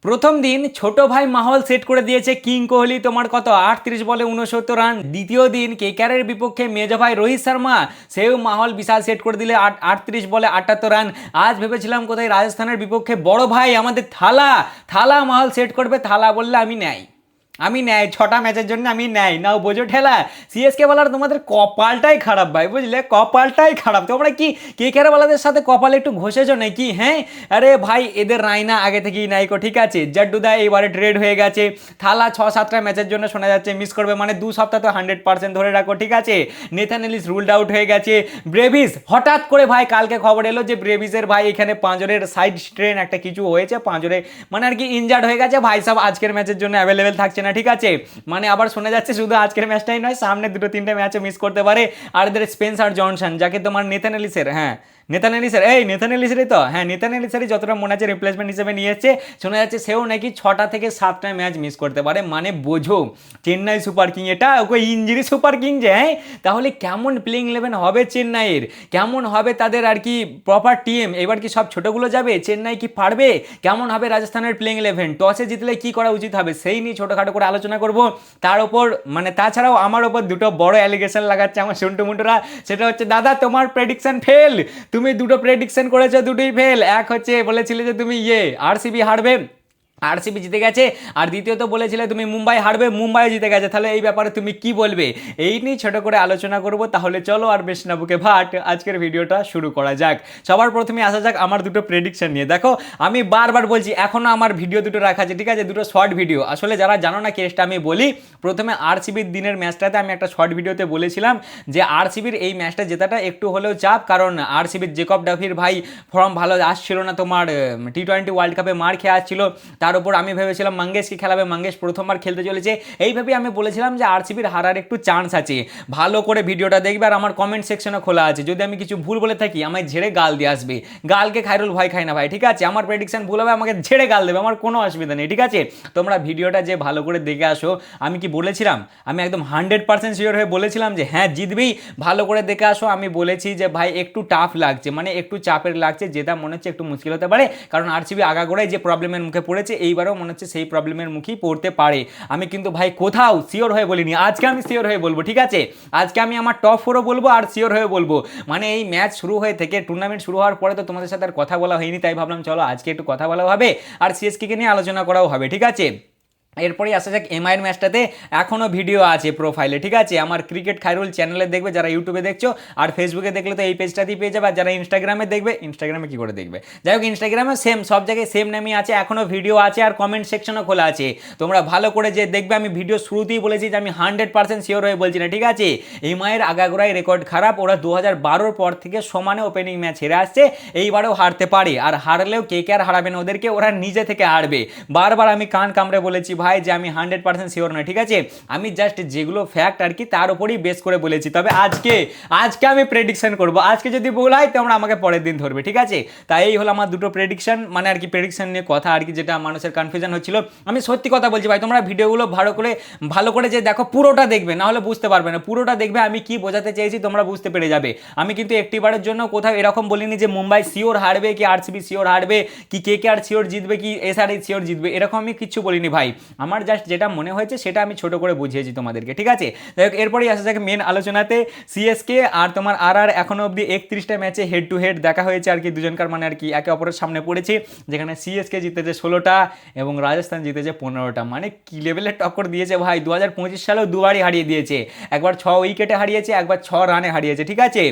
প্রথম দিন ছোট ভাই মাহল সেট করে দিয়েছে কিং কোহলি, তোমার কত 38 বলে 69 রান। দ্বিতীয় দিন কেকেআরের বিপক্ষে মেজো ভাই রোহিত শর্মা সেও মাহল বিশাল সেট করে দিলে 38 বলে 78 রান। আজ ভেবেছিলাম কোথায় রাজস্থানের বিপক্ষে বড় ভাই আমাদের থালা থালা মাহল সেট করবে, থালা বললে আমি নেয় 6টা ম্যাচের জন্য আমি নেয় নাও বোঝো ঠেলা। সিএসকে বলার তোমাদের কপালটাই খারাপ ভাই, বুঝলে, কপালটাই খারাপ। তোমরা কি কেকেআর বলাদের সাথে কপাল একটু ঘষেছো নাকি? হ্যাঁ, আরে ভাই এদের রায়না আগে থেকেই নাইকো, ঠিক আছে। জাড্ডুদা এবারে ট্রেড হয়ে গেছে, থালা 6-7টা ম্যাচের জন্য শোনা যাচ্ছে মিস করবে, মানে 2 সপ্তাহ তো 100% ধরে রাখো, ঠিক আছে। নেথান এলিস রুলড আউট হয়ে গেছে। ব্রেভিস হঠাৎ করে ভাই কালকে খবর এলো যে ব্রেভিসের ভাই এখানে পাঁজরের সাইড স্ট্রেন একটা কিছু হয়েছে, পাঁজরে মানে আর কি ইনজার্ড হয়ে গেছে। ভাই সাহেব আজকের ম্যাচের জন্য অ্যাভেলেবেল থাকছে না, ঠিক আছে। মানে আবার শোনা যাচ্ছে শুধু আজকের ম্যাচটাই নয়, সামনে 2-3টে ম্যাচও মিস করতে পারে। আর এদের স্পেন্সার জনসন, যাকে তোমার নেথান এলিসের নেথান এলিসেরই তো, নেথান এলিসেরই যতটা মনে আছে রিপ্লেসমেন্ট হিসেবে নিয়েছে। শোনা যাচ্ছে সেও নাকি 6টা থেকে 7টা ম্যাচ মিস করতে পারে। মানে বোঝো চেন্নাই সুপার কিং, এটা ওকে ইঞ্জুরি সুপার কিং যে, তাহলে কেমন প্লেইং 11 হবে চেন্নাইয়ের, কেমন হবে তাদের আর কি প্রপার টিম। এবার কি সব ছোটগুলো যাবে, চেন্নাই কি পারবে, কেমন হবে রাজস্থানের প্লেইং 11, টসে জিতলে কি করা উচিত হবে সেই নিয়ে ছোটোখাটো করে আলোচনা করব। তার ওপর মানে তাছাড়াও আমার ওপর দুটো বড় অ্যালিগেশন লাগাচ্ছে আমার সন্টু মুন্টুরা। সেটা হচ্ছে দাদা তোমার প্রেডিকশন ফেল, তুমি দুটো প্রেডিকশন করেছো, দুটোই ফেল। এক হচ্ছে বলেছিলে যে তুমি আরসিবি হারবে, আরসিবি জিতে গেছে। আর দ্বিতীয়ত বলেছিলে তুমি মুম্বাই হারবে, মুম্বাইও জিতে গেছে। তাহলে এই ব্যাপারে তুমি কি বলবে, এই নিয়ে ছোট করে আলোচনা করব। তাহলে চলো আর বেশ না বুকে ভাট, আজকের ভিডিওটা শুরু করা যাক। সবার প্রথমে আসা যাক আমার দুটো প্রেডিকশন নিয়ে। দেখো আমি বারবার বলছি এখনও আমার ভিডিও দুটো রাখা আছে, ঠিক আছে, দুটো শর্ট ভিডিও। আসলে যারা জানো না কেসটা আমি বলি। প্রথমে আরসিবির দিনের ম্যাচটাতে আমি একটা শর্ট ভিডিওতে বলেছিলাম যে আরসিবির এই ম্যাচটা জেতাটা একটু হলেও চাপ, কারণ আরসিবির জেকব ডাফির ভাই ফর্ম ভালো আসছিল না, তোমার টি-20 ওয়ার্ল্ড কাপে মার খেয়ে আসছিল। তার উপর আমি ভেবেছিলাম মঙ্গেশকে খেলাবে, মঙ্গেশ প্রথমবার খেলতে চলেছে। এইভাবে আমি বলেছিলাম যে আরসিবির হারার একটু চান্স আছে। ভালো করে ভিডিওটা দেখবে, আর আমার কমেন্ট সেকশনও খোলা আছে। যদি আমি কিছু ভুল বলে থাকি আমায় ঝেড়ে গাল দিয়ে আসবে। গালকে খায়রুল ভয় খায় না ভাই, ঠিক আছে। আমার প্রেডিকশন ভুল হবে আমাকে ঝেড়ে গাল দেবে, আমার কোনো অসুবিধা নেই, ঠিক আছে। তোমরা ভিডিওটা যে ভালো করে দেখে আসো। আমি কি বলেছিলাম, আমি একদম 100% শিওর হয়ে বলেছিলাম যে হ্যাঁ জিতবেই, ভালো করে দেখে আসো। আমি বলেছি যে ভাই একটু টাফ লাগছে, মানে একটু চাপের লাগছে, যেটা মনে হচ্ছে একটু মুশকিল হতে পারে, কারণ আরসিবি আগাগোড়ায় যে প্রবলেমের মুখে পড়েছে এইবারও মনে হচ্ছে সেই প্রবলেমের মুখেই পড়তে পারে। আমি কিন্তু ভাই কোথাও শিওর হয়ে বলিনি, আজকে আমি শিওর হয়ে বলবো, ঠিক আছে। আজকে আমি আমার টপ 4ও বলবো আর শিওর হয়ে বলবো। মানে এই ম্যাচ শুরু হয়ে থেকে টুর্নামেন্ট শুরু হওয়ার পরে তো তোমাদের সাথে আর কথা বলা হয়নি, তাই ভাবলাম চলো আজকে একটু কথা বলা হবে আর সিএসকে নিয়ে আলোচনা করাও হবে, ঠিক আছে। এরপরেই আসা যাক এমআইয়ের ম্যাচটাতে। এখনও ভিডিও আছে প্রোফাইলে, ঠিক আছে, আমার ক্রিকেট খায়রুল চ্যানেলে দেখবে যারা ইউটিউবে দেখছো, আর ফেসবুকে দেখলে তো এই পেজটাতেই পেয়ে যাবে। আর যারা ইনস্টাগ্রামে দেখবে, ইনস্টাগ্রামে কী করে দেখবে, যাই হোক ইনস্টাগ্রামে সেম সব জায়গায় সেম নামই আছে, এখনও ভিডিও আছে আর কমেন্ট সেকশনও খোলা আছে। তোমরা ভালো করে যে দেখবে, আমি ভিডিও শুরুতেই বলেছি যে আমি 100% শিওর হয়ে বলছি না, ঠিক আছে। এমআইয়ের আগাগোড়ায় রেকর্ড খারাপ, ওরা 2012 পর থেকে সমানে ওপেনিং ম্যাচ হেরে আসছে, এইবারেও হারতে পারে। আর হারলেও কেকেআর হারাবে না ওদেরকে, ওরা নিজে থেকে হারবে। বারবার আমি কান কামড়ে বলেছি ভাই যে আমি 100% শিওর না, ঠিক আছে। আমি জাস্ট যেগুলো ফ্যাক্ট আর কি তার উপরই বেস করে বলেছি। তবে আজকে আমি প্রেডিকশন করব, আজকে যদি ভুল হয় তোমরা আমাকে পরের দিন ধরবে, ঠিক আছে। তাই এই হলো আমার দুটো প্রেডিকশন, মানে আর কি প্রেডিকশন নিয়ে কথা আর কি, যেটা মানুষের কনফিউশন হচ্ছিল। আমি সত্যি কথা বলছি ভাই, তোমরা ভিডিওগুলো ভালো করে যে দেখো, পুরোটা দেখবে, না হলে বুঝতে পারবে না। পুরোটা দেখবে, আমি কি বোঝাতে চেয়েছি তোমরা বুঝতে পেরে যাবে। আমি কিন্তু একটিবারের জন্য কোথাও এরকম বলিনি যে মুম্বাই শিওর হারবে, কি আরসিবি শিওর হারবে, কি কেকেআর শিওর জিতবে, কি এসআরএইচ শিওর জিতবে, এরকম আমি কিচ্ছু বলিনি ভাই। আমার জাস্ট যেটা মনে হয়েছে সেটা আমি ছোট করে বুঝিয়েছি তোমাদেরকে, ঠিক আছে। এরপরেই আসা যাক মেন আলোচনাতে। সিএসকে আর তোমার আর এখনো অবধি 31টা ম্যাচে হেড টু হেড দেখা হয়েছে আর কি, দুজনকার মানে আর কি একে অপরের সামনে পড়েছে, যেখানে সিএসকে জিতেছে 16টা এবং রাজস্থান জিতেছে 15টা। মানে কি লেভেলের টক্কর দিয়েছে ভাই। 2025 সালেও দুবারই হারিয়ে দিয়েছে, একবার 6 উইকেটে হারিয়েছে, একবার 6 রানে হারিয়েছে, ঠিক আছে।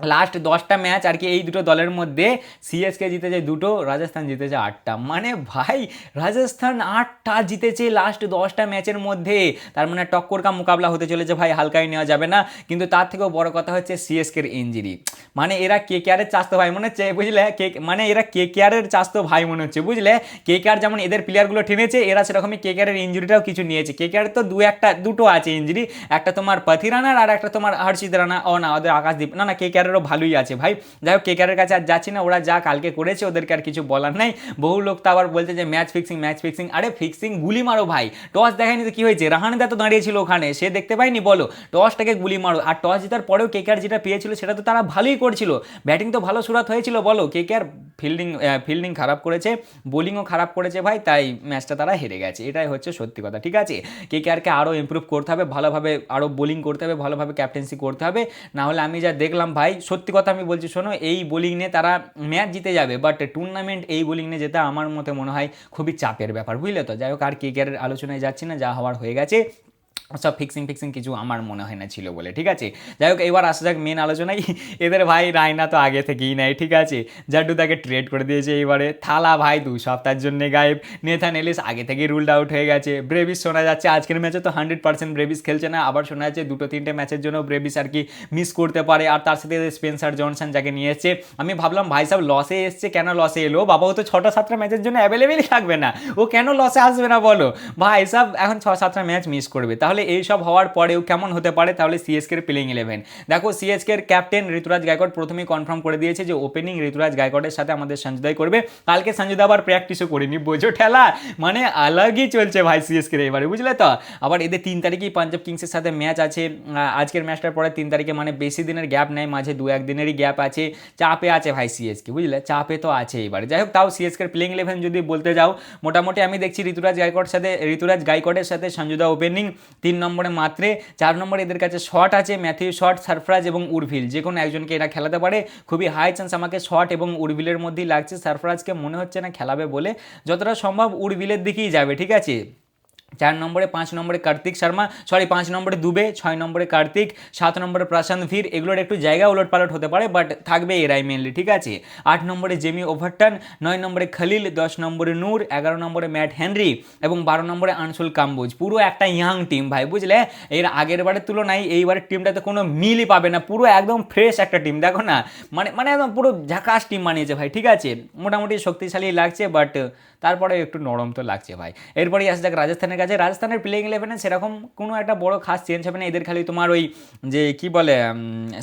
লাস্ট 10টা ম্যাচ আর কি এই দুটো দলের মধ্যে সিএসকে জিতেছে 2টো, রাজস্থান জিতেছে 8টা। মানে ভাই রাজস্থান 8টা জিতেছে লাস্ট 10টা ম্যাচের মধ্যে, তার মানে টক্কর কা মোকাবলা হতে চলেছে ভাই, হালকাই নেওয়া যাবে না। কিন্তু তার থেকেও বড় কথা হচ্ছে সিএসকের ইঞ্জুরি। মানে এরা কেকেআরের চাস্তো ভাই মনে হচ্ছে, বুঝলে, মানে এরা কেকেআরের চাস্তো ভাই মনে হচ্ছে, বুঝলে। কেকেআর যেমন এদের প্লেয়ারগুলো টেনেছে, এরা সেরকমই কেকেআরের ইঞ্জুরিটাও কিছু নিয়েছে। কেকেআর তো দুটো আছে ইঞ্জুরি, একটা তোমার পাথি রানার আর একটা তোমার হর্ষিত রানা, ও না ওদের আকাশদীপ, না কেকেআর ভালোই আছে ভাই। যাই হোক কেকেআরের কাছে আর যাচ্ছি না, ওরা যা কালকে করেছে ওদেরকে আর কিছু বলার নাই। বহু লোক তো আবার বলছে যে ম্যাচ ফিক্সিং, আরে ফিক্সিং গুলি মারো ভাই। টস দেখায়নি তো কি হয়েছে, রাহানেদা তো দাঁড়িয়েছিল ওখানে, সে দেখতে পাইনি বলো, টসটাকে গুলি মারো। আর টস জেতার পরেও কেকেআর যেটা পেয়েছিল সেটা তো তারা ভালোই করছিল, ব্যাটিং তো ভালো শুরুয়াত হয়েছিল বলো, কেকেআর ফিল্ডিং খারাপ করেছে, বোলিংও খারাপ করেছে ভাই, তাই ম্যাচটা তারা হেরে গেছে, এটাই হচ্ছে সত্যি কথা। ঠিক আছে, কেকেআরকে আরও ইমপ্রুভ করতে হবে, ভালোভাবে আরও বোলিং করতে হবে, ভালোভাবে ক্যাপ্টেন্সি করতে হবে, না হলে আমি যা দেখলাম ভাই সত্যি কথা আমি বলছি শোনো, এই বোলিং নিয়ে তারা ম্যাচ জিতে যাবে, বাট টুর্নামেন্ট এই বোলিং নিয়ে যেতে আমার মতে মনে হয় খুবই চাপের ব্যাপার, বুঝলে তো। যাই হোক, আর কেকেআরের আলোচনায় যাচ্ছি না, যা হওয়ার হয়ে গেছে, সব ফিক্সিং কিছু আমার মনে হয় না ছিল বলে। ঠিক আছে, যাই হোক, এবার আসা যাক মেন আলোচনায়। এদের ভাই রায়না তো আগে থেকেই নেয়, ঠিক আছে, জাড্ডু তাকে ট্রেড করে দিয়েছে এবারে, থালা ভাই 2 সপ্তাহের জন্য গায়েব, নেথান এলিস আগে থেকেই রুলড আউট হয়ে গেছে, ব্রেভিস শোনা যাচ্ছে আজকের ম্যাচে তো 100% ব্রেভিস খেলছে না, আবার শোনা যাচ্ছে 2-3টে ম্যাচের জন্য ব্রেভিস আর কি মিস করতে পারে, আর তার সাথে স্পেন্সার জনসন যাকে নিয়ে এসছে, আমি ভাবলাম ভাই সাহেব লসে এসছে, কেন লসে এলো বাবা, ও তো 6টা-7টা ম্যাচের জন্য অ্যাভেলেবেলই থাকবে না, ও কেন লসে আসবে না বলো ভাই সাহেব, এখন 6-7টা ম্যাচ মিস করবে, তাহলে এইসব হওয়ার পরেও কেমন হতে পারে তাহলে সিএসকের প্লেইং 11। দেখো, সিএসকের ক্যাপ্টেন ঋতুরাজ গায়কোয়াড় প্রথমেই কনফার্ম করে দিয়েছে যে ওপেনিং ঋতুরাজ গায়কোয়াড়ের সাথে আমাদের সঞ্জুদাই করবে, কালকে সঞ্জুদা আবার প্র্যাকটিসও করেনি, বোঝো ঠেলা, মানে আলাগই চলছে ভাই সিএসকের এবারে, বুঝলে তো। আবার এদের 3 তারিখেই পাঞ্জাব কিংসের সাথে ম্যাচ আছে, আজকের ম্যাচটার পরে 3 তারিখে, মানে বেশি দিনের গ্যাপ নেই, মাঝে 2-1 দিনেরই গ্যাপ আছে, চাপে আছে ভাই সিএসকে, বুঝলে, চাপে তো আছে এবারে। যাই হোক, তাও সিএসকের প্লেইং 11 যদি বলতে যাও, মোটামুটি আমি দেখছি ঋতুরাজ গায়কোয়াড়ের সাথে সঞ্জুদা ওপেনিং, 3 নম্বরে মাত্রে, 4 নম্বরে এদের কাছে শট আছে, ম্যাথিউ শট, সারফরাজ এবং উর্ভিল, যে কোনো একজনকে এরা খেলাতে পারে, খুবই হাই চান্স আমাকে শট এবং উর্ভিলের মধ্যেই লাগছে, সারফরাজকে মনে হচ্ছে না খেলাবে বলে, যতটা সম্ভব উর্ভিলের দিকেই যাবে। ঠিক আছে, 4 নম্বরে 5 নম্বরে কার্তিক শর্মা, 5 নম্বরে দুবে, 6 নম্বরে কার্তিক, 7 নম্বরে প্রশান্ত ভীর, এগুলোর একটু জায়গা উলটপালট হতে পারে, বাট থাকবে এরাই মেনলি। ঠিক আছে, 8 নম্বরে জেমি ওভারটন, 9 নম্বরে খলিল, 10 নম্বরে নূর, 11 নম্বরে ম্যাট হেনরি এবং 12 নম্বরে আনসুল কাম্বোজ। পুরো একটা ইয়াং টিম ভাই, বুঝলে, এর আগের বারের তুলনায় এইবারের টিমটাতে কোনো মিলই পাবে না, পুরো একদম ফ্রেশ একটা টিম, দেখো না, মানে একদম পুরো ঝাকাস টিম বানিয়েছে ভাই। ঠিক আছে, মোটামুটি শক্তিশালী লাগছে, বাট তারপরে একটু নরম তো লাগছে ভাই। এরপরেই আসা যাক রাজস্থানের কাছে, রাজস্থানের প্লেইং 11-এ সেরকম কোনো একটা বড় খাস চেঞ্জ হবে না, এদের খালি তোমার ওই যে কি বলে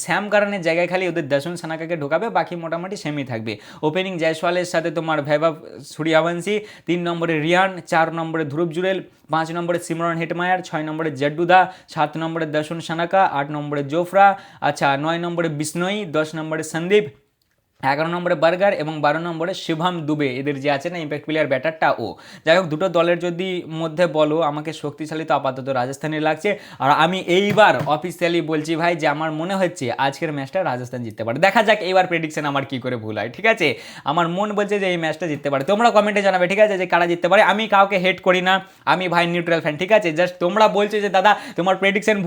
শ্যাম কারণের জায়গায় খালি ওদের দর্শন সানাকাকে ঢোকাবে, বাকি মোটামুটি সেমই থাকবে। ওপেনিং জয়সওয়ালের সাথে তোমার ভৈভব সূর্যবংশী, 3 নম্বরে রিয়ান, 4 নম্বরে ধ্রুব জুরেল, 5 নম্বরে সিমরন হেটমায়ার, 6 নম্বরে জড্ডুদা, 7 নম্বরে দর্শন সানাকা, 8 নম্বরে জোফরা, আচ্ছা 9 নম্বরে বিষ্ণই, 10 নম্বরে সন্দীপ, 11 নম্বরে বার্গার এবং 12 নম্বরে শুভম দুবে, এদের যে আছে না ইম্প্যাক্ট প্লেয়ার ব্যাটারটা ও। যাই হোক, দুটো দলের যদি মধ্যে বলো আমাকে শক্তিশালী তো আপাতত রাজস্থানই লাগছে, আর আমি এইবার অফিসিয়ালি বলছি ভাই যে আমার মনে হচ্ছে আজকের ম্যাচটা রাজস্থান জিততে পারে। দেখা যাক এইবার প্রেডিকশন আমার কি করে ভুল হয়। ঠিক আছে, আমার মন বলছে যে এই ম্যাচটা জিততে পারে, তোমরা কমেন্টে জানাবে। ঠিক আছে, যে কারা জিততে পারে, আমি কাউকে হেট করি না, আমি ভাই নিউট্রাল ফ্যান। ঠিক আছে, জাস্ট তোমরা বলছো যে দাদা তোমার প্রেডিকশন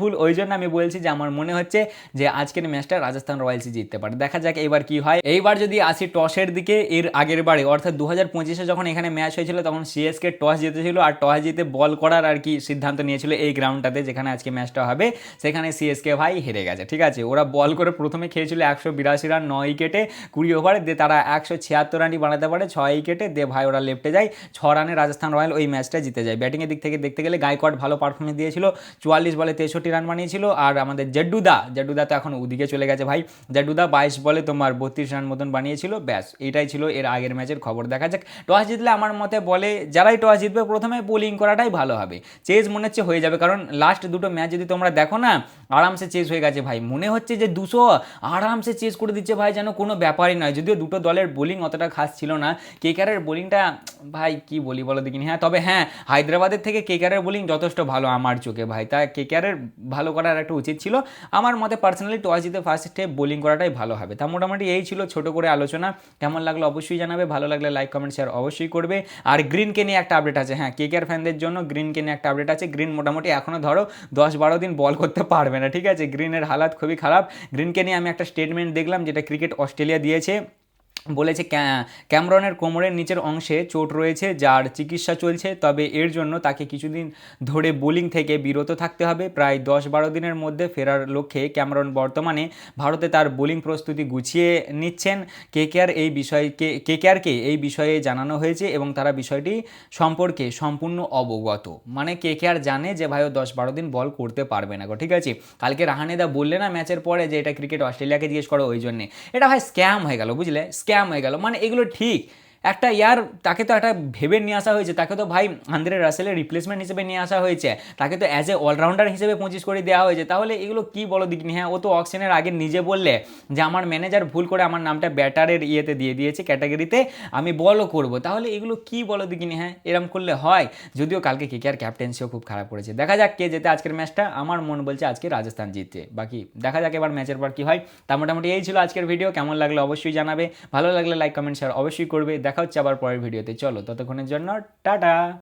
ভুল, ওই জন্য আমি বলছি যে আমার মনে হচ্ছে যে আজকের ম্যাচটা রাজস্থান রয়্যালসই জিততে পারে। দেখা যাক এইবার কি হয়। এইবার যদি আসি টসের দিকে, এর আগের বারে অর্থাৎ 2025-এ যখন এখানে ম্যাচ হয়েছিল তখন সিএসকে টস জিতেছিল, আর টস জিতে বল করার আর কি সিদ্ধান্ত নিয়েছিল এই গ্রাউন্ডটাতে যেখানে আজকে ম্যাচটা হবে, সেখানে সিএসকে ভাই হেরে গেছে। ঠিক আছে, ওরা বল করে প্রথমে খেয়েছিল 182 রান 9 উইকেটে 20 ওভারে, দিয়ে তারা 176 রানই বানাতে পারে 6 উইকেটে, দিয়ে ভাই ওরা লেফটে যায় 6 রানে, রাজস্থান রয়্যাল ওই ম্যাচটা জিতে যায়। ব্যাটিংয়ের দিক থেকে দেখতে গেলে গায়কোয়াড় ভালো পারফরমেন্স দিয়েছিল, 44 বলে 63 রান বানিয়েছিল, আর আমাদের জড্ডুদা তো এখন ওদিকে চলে গেছে ভাই, জড্ডুদা 22 বলে তোমার 32 রান মতন বানিয়েছিল, ব্যাস এটাই ছিল এর আগের ম্যাচের খবর। দেখা যাক, টস জিতলে আমার মতে বলে যারাই টস জিতবে প্রথমে বোলিং করাটাই ভালো হবে, চেজ মনে হচ্ছে হয়ে যাবে, কারণ লাস্ট দুটো ম্যাচ যদি তোমরা দেখো না আরামসে চেজ হয়ে গেছে ভাই, মনে হচ্ছে যে 200 আরামসে চেজ করে দিচ্ছে ভাই, যেন কোনো ব্যাপারই নয়। যদিও দুটো দলের বোলিং অতটা খাস ছিল না, কেকেআরের বোলিংটা ভাই কি বলি বলো দেখিনি, তবে হ্যাঁ হায়দ্রাবাদের থেকে কেকেআরের বোলিং যথেষ্ট ভালো আমার চোখে ভাই, তাই কেকেআরের ভালো করার একটা উচিত ছিল আমার মতে। পার্সোনালি টস জিতে ফার্স্টে বোলিং করাটাই ভালো হবে। তা মোটামুটি এই ছিল ছোট করে আলোচনা, কেমন লাগলো অবশ্যই জানাবে, ভালো লাগলে লাইক কমেন্ট শেয়ার অবশ্যই করবে। আর গ্রিনকে নিয়ে একটা আপডেট আছে, হ্যাঁ কেকেআর ফ্যানদের জন্য গ্রিনকে নিয়ে একটা আপডেট আছে। গ্রিন মোটামুটি এখনও ধরো 10-12 দিন বল করতে পারবে না। ঠিক আছে, গ্রিনের হালাত খুবই খারাপ। গ্রিনকে নিয়ে আমি একটা স্টেটমেন্ট দেখলাম যেটা ক্রিকেট অস্ট্রেলিয়া দিয়েছে, বলেছে ক্যামরনের কোমরের নিচের অংশে চোট রয়েছে যার চিকিৎসা চলছে, তবে এর জন্য তাকে কিছুদিন ধরে বোলিং থেকে বিরত থাকতে হবে। প্রায় 10-12 দিনের মধ্যে ফেরার লক্ষ্যে ক্যামরন বর্তমানে ভারতে তার বোলিং প্রস্তুতি গুছিয়ে নিচ্ছেন। কেকেআরকে এই বিষয়ে জানানো হয়েছে এবং তারা বিষয়টি সম্পর্কে সম্পূর্ণ অবগত, মানে কেকেআর জানে যে ভাইও 10-12 দিন বল করতে পারবে না গো। ঠিক আছে, কালকে রাহানেদা বললে না ম্যাচের পরে যে এটা ক্রিকেট অস্ট্রেলিয়াকে জিজ্ঞেস করো, ওই জন্যে এটা ভাই স্ক্যাম হয়ে গেল, বুঝলে, স্ক্যাম হয়ে গেল। মানে এগুলো ঠিক একটা তাকে তো একটা ভেবে নিয়ে আসা হয়েছে, তাকে তো ভাই আন্দ্রে রাসেলের রিপ্লেসমেন্ট হিসেবে নিয়ে আসা হয়েছে, তাকে তো অ্যাজ এ অলরাউন্ডার হিসেবে 25 কোটি দেওয়া হয়েছে। তাহলে এগুলো কি বলো দেখিনি? হ্যাঁ, ও তো অকশনের আগে নিজে বললে যে আমার ম্যানেজার ভুল করে আমার নামটা ব্যাটারের ইয়েতে দিয়ে দিয়েছে, ক্যাটাগরিতে, আমি বলও করবো। তাহলে এগুলো কি বলো দেখিনি? হ্যাঁ, এরম করলে হয়? যদিও কালকে কেকেআর ক্যাপ্টেন্সিও খুব খারাপ করেছে। দেখা যাক কে যেতে আজকের ম্যাচটা। আমার মন বলছে আজকে রাজস্থান জিতছে, বাকি দেখা যাক এবার ম্যাচের পর কি হয়। তা মোটামুটি এই ছিল আজকের ভিডিও। কেমন লাগলো অবশ্যই জানাবে, ভালো লাগলে লাইক কমেন্ট শেয়ার অবশ্যই করবে। দেখা হচ্ছে আবার পরের ভিডিওতে। চলো ততক্ষণের জন্য টাটা।